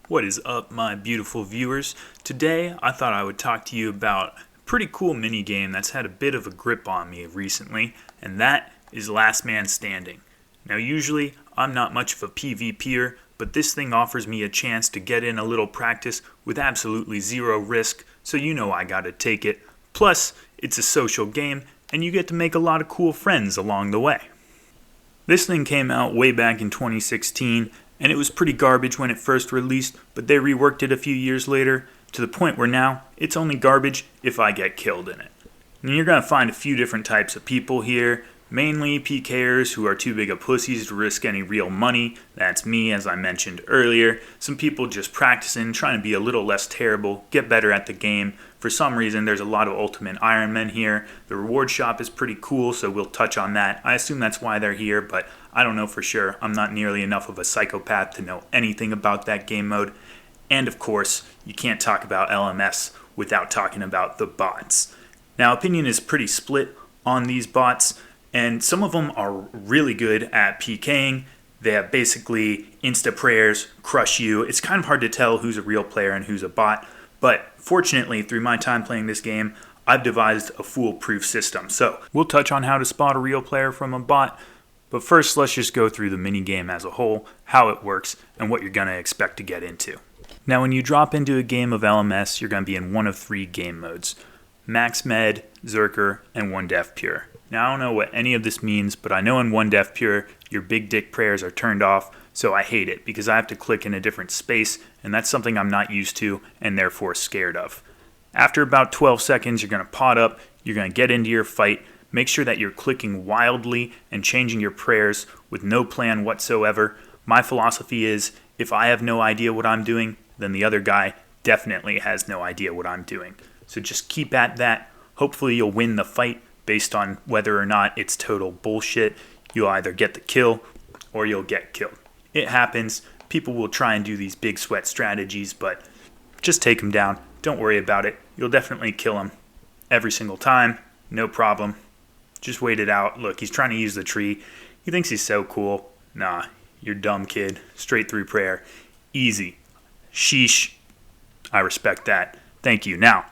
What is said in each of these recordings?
What is up, my beautiful viewers? Today, I thought I would talk to you about a pretty cool mini game that's had a bit of a grip on me recently, and that is Last Man Standing. Now, usually, I'm not much of a PvPer, but this thing offers me a chance to get in a little practice with absolutely zero risk, so you know I gotta take it. Plus, it's a social game, and you get to make a lot of cool friends along the way. This thing came out way back in 2016, and it was pretty garbage when it first released, but they reworked it a few years later to the point where now it's only garbage if I get killed in it. And you're going to find a few different types of people here, mainly PKers who are too big of pussies to risk any real money. That's me, as I mentioned earlier. Some people just practicing, trying to be a little less terrible, get better at the game. For some reason, there's a lot of Ultimate Iron Men here. The reward shop is pretty cool, so we'll touch on that. I assume that's why they're here, but I don't know for sure. I'm not nearly enough of a psychopath to know anything about that game mode. And of course, you can't talk about LMS without talking about the bots. Now, opinion is pretty split on these bots, and some of them are really good at PKing. They have basically insta prayers, crush you. It's kind of hard to tell who's a real player and who's a bot, but fortunately, through my time playing this game, I've devised a foolproof system. So we'll touch on how to spot a real player from a bot, but first let's just go through the minigame as a whole, how it works, and what you're going to expect to get into. Now, when you drop into a game of LMS, you're going to be in one of three game modes: Max Med, Zerker, and One Def Pure. Now, I don't know what any of this means, but I know in One Def Pure, your big dick prayers are turned off, so I hate it because I have to click in a different space, and that's something I'm not used to and therefore scared of. After about 12 seconds, you're going to pot up, you're going to get into your fight, make sure that you're clicking wildly and changing your prayers with no plan whatsoever. My philosophy is, if I have no idea what I'm doing, then the other guy definitely has no idea what I'm doing. So just keep at that. Hopefully you'll win the fight based on whether or not it's total bullshit. You'll either get the kill or you'll get killed. It happens. People will try and do these big sweat strategies, but just take them down. Don't worry about it. You'll definitely kill him every single time. No problem. Just wait it out. Look, he's trying to use the tree. He thinks he's so cool. Nah, you're dumb, kid. Straight through prayer. Easy. Sheesh. I respect that. Thank you. Now,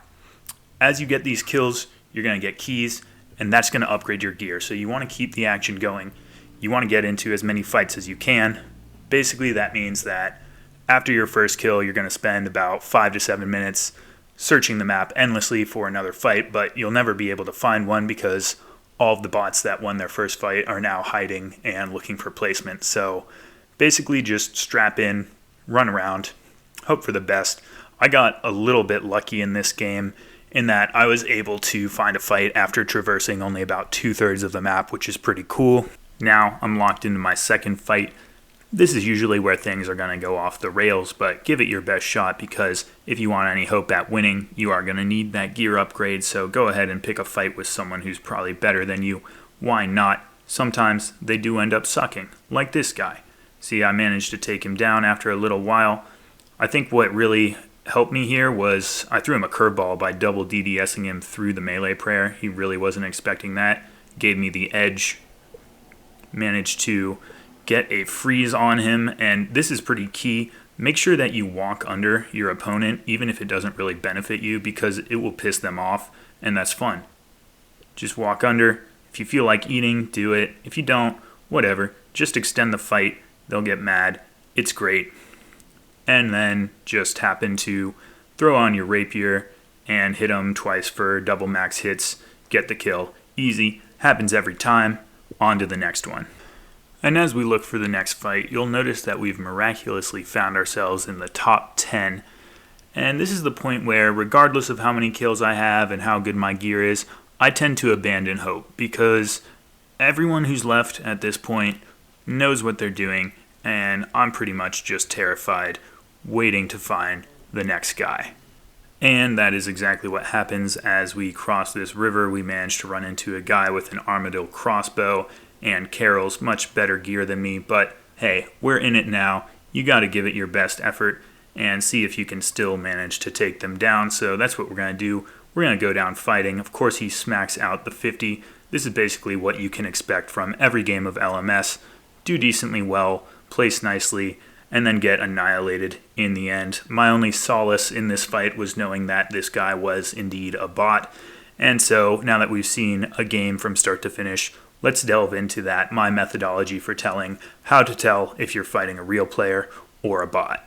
as you get these kills, you're going to get keys, and that's going to upgrade your gear. So you want to keep the action going. You want to get into as many fights as you can. Basically, that means that after your first kill, you're going to spend about 5 to 7 minutes searching the map endlessly for another fight, but you'll never be able to find one because all of the bots that won their first fight are now hiding and looking for placement. So basically just strap in, run around, hope for the best. I got a little bit lucky in this game in that I was able to find a fight after traversing only about 2/3 of the map, which is pretty cool. Now I'm locked into my second fight. This is usually where things are going to go off the rails, but give it your best shot because if you want any hope at winning, you are going to need that gear upgrade, so go ahead and pick a fight with someone who's probably better than you. Why not? Sometimes they do end up sucking, like this guy. See, I managed to take him down after a little while. I think what really helped me here was I threw him a curveball by double DDSing him through the melee prayer. He really wasn't expecting that. Gave me the edge. Managed to get a freeze on him, and this is pretty key. Make sure that you walk under your opponent, even if it doesn't really benefit you, because it will piss them off, and that's fun. Just walk under. If you feel like eating, do it. If you don't, whatever. Just extend the fight. They'll get mad. It's great. And then just happen to throw on your rapier and hit them twice for double max hits. Get the kill. Easy. Happens every time. On to the next one. And as we look for the next fight, you'll notice that we've miraculously found ourselves in the top 10. And this is the point where, regardless of how many kills I have and how good my gear is, I tend to abandon hope because everyone who's left at this point knows what they're doing, and I'm pretty much just terrified, waiting to find the next guy. And that is exactly what happens as we cross this river. We manage to run into a guy with an armadillo crossbow, and Carol's much better gear than me, but hey, we're in it now. You got to give it your best effort and see if you can still manage to take them down. So that's what we're going to do. We're going to go down fighting. Of course, he smacks out the 50. This is basically what you can expect from every game of LMS. Do decently well, place nicely, and then get annihilated in the end. My only solace in this fight was knowing that this guy was indeed a bot. And so now that we've seen a game from start to finish, let's delve into that, my methodology for telling how to tell if you're fighting a real player or a bot.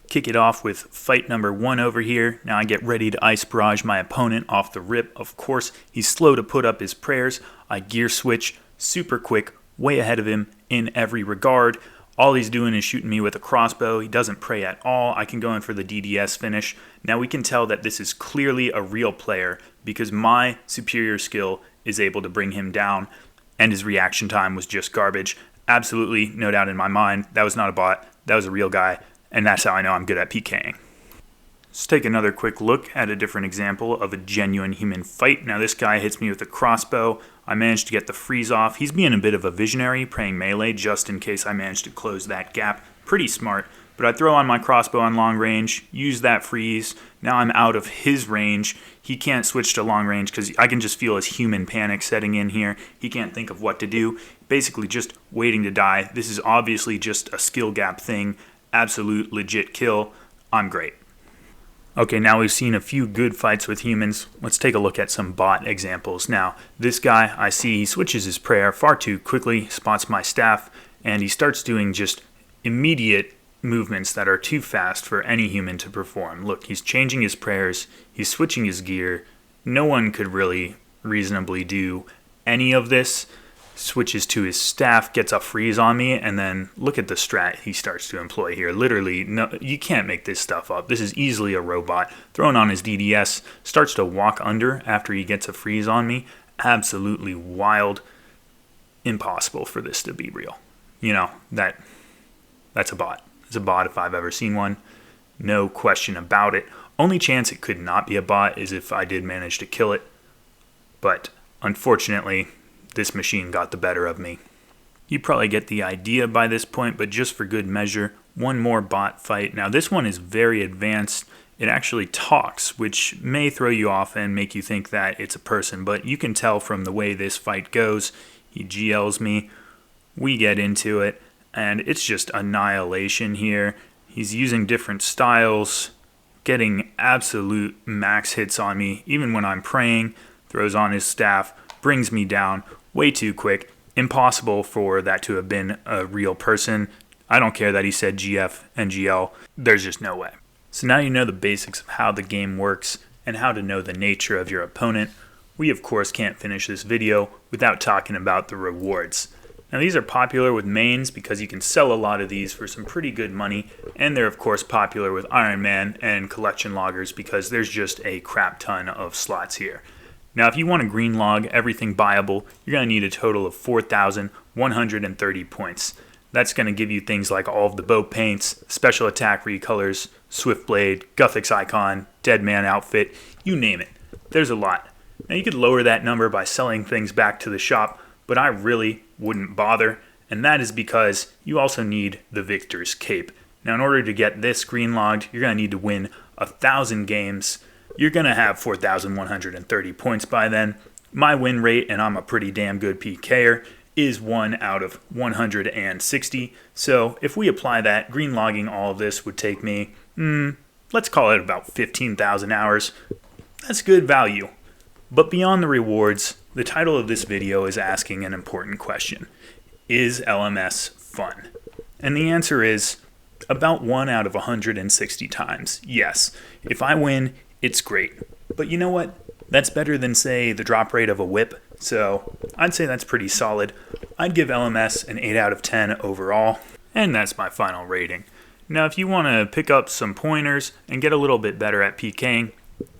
Kick it off with fight number 1 over here. Now I get ready to ice barrage my opponent off the rip. Of course, he's slow to put up his prayers. I gear switch super quick, way ahead of him in every regard. All he's doing is shooting me with a crossbow. He doesn't pray at all. I can go in for the DDS finish. Now we can tell that this is clearly a real player because my superior skill is able to bring him down, and his reaction time was just garbage. Absolutely no doubt in my mind, that was not a bot, that was a real guy, and that's how I know I'm good at PKing. Let's take another quick look at a different example of a genuine human fight. Now this guy hits me with a crossbow. I managed to get the freeze off. He's being a bit of a visionary, praying melee just in case I managed to close that gap. Pretty smart. But I throw on my crossbow on long range, use that freeze. Now I'm out of his range. He can't switch to long range because I can just feel his human panic setting in here. He can't think of what to do. Basically just waiting to die. This is obviously just a skill gap thing. Absolute legit kill. I'm great. Okay, now we've seen a few good fights with humans. Let's take a look at some bot examples. Now, this guy, I see he switches his prayer far too quickly, spots my staff, and he starts doing just immediate movements that are too fast for any human to perform. Look, he's changing his prayers, he's switching his gear. No one could really reasonably do any of this. Switches to his staff, gets a freeze on me, and then look at the strat he starts to employ here. Literally, no, you can't make this stuff up. This is easily a robot. Throwing on his DDS, starts to walk under after he gets a freeze on me. Absolutely wild. Impossible for this to be real. You know, that's a bot. It's a bot if I've ever seen one. No question about it. Only chance it could not be a bot is if I did manage to kill it. But unfortunately, this machine got the better of me. You probably get the idea by this point, but just for good measure, one more bot fight. Now this one is very advanced. It actually talks, which may throw you off and make you think that it's a person, but you can tell from the way this fight goes. He GLs me, we get into it, and it's just annihilation here. He's using different styles, getting absolute max hits on me, even when I'm praying. Throws on his staff, brings me down way too quick. Impossible for that to have been a real person. I don't care that he said GF and GL. There's just no way. So now you know the basics of how the game works and how to know the nature of your opponent. We of course can't finish this video without talking about the rewards. Now these are popular with mains because you can sell a lot of these for some pretty good money, and they're of course popular with Iron Man and collection loggers because there's just a crap ton of slots here. Now if you want to green log everything buyable, you're going to need a total of 4,130 points. That's going to give you things like all of the bow paints, special attack recolors, Swift Blade, Guthix icon, Dead Man outfit, you name it. There's a lot. Now you could lower that number by selling things back to the shop, but I really wouldn't bother, and that is because you also need the Victor's Cape. Now in order to get this green logged, you're going to need to win 1,000 games. You're going to have 4,130 points by then. My win rate, and I'm a pretty damn good PKer, is 1 out of 160. So if we apply that, green logging all of this would take me, let's call it about 15,000 hours. That's good value. But beyond the rewards, the title of this video is asking an important question. Is LMS fun? And the answer is about 1 out of 160 times. Yes, if I win, it's great. But you know what? That's better than, say, the drop rate of a whip. So I'd say that's pretty solid. I'd give LMS an 8 out of 10 overall. And that's my final rating. Now, if you want to pick up some pointers and get a little bit better at PKing,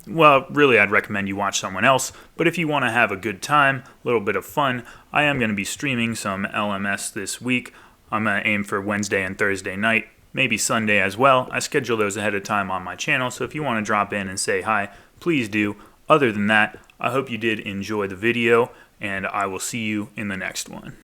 well, really I'd recommend you watch someone else. But if you want to have a good time, a little bit of fun, I am going to be streaming some LMS this week. I'm going to aim for Wednesday and Thursday night. Maybe Sunday as well. I schedule those ahead of time on my channel, so if you want to drop in and say hi, please do. Other than that, I hope you did enjoy the video, and I will see you in the next one.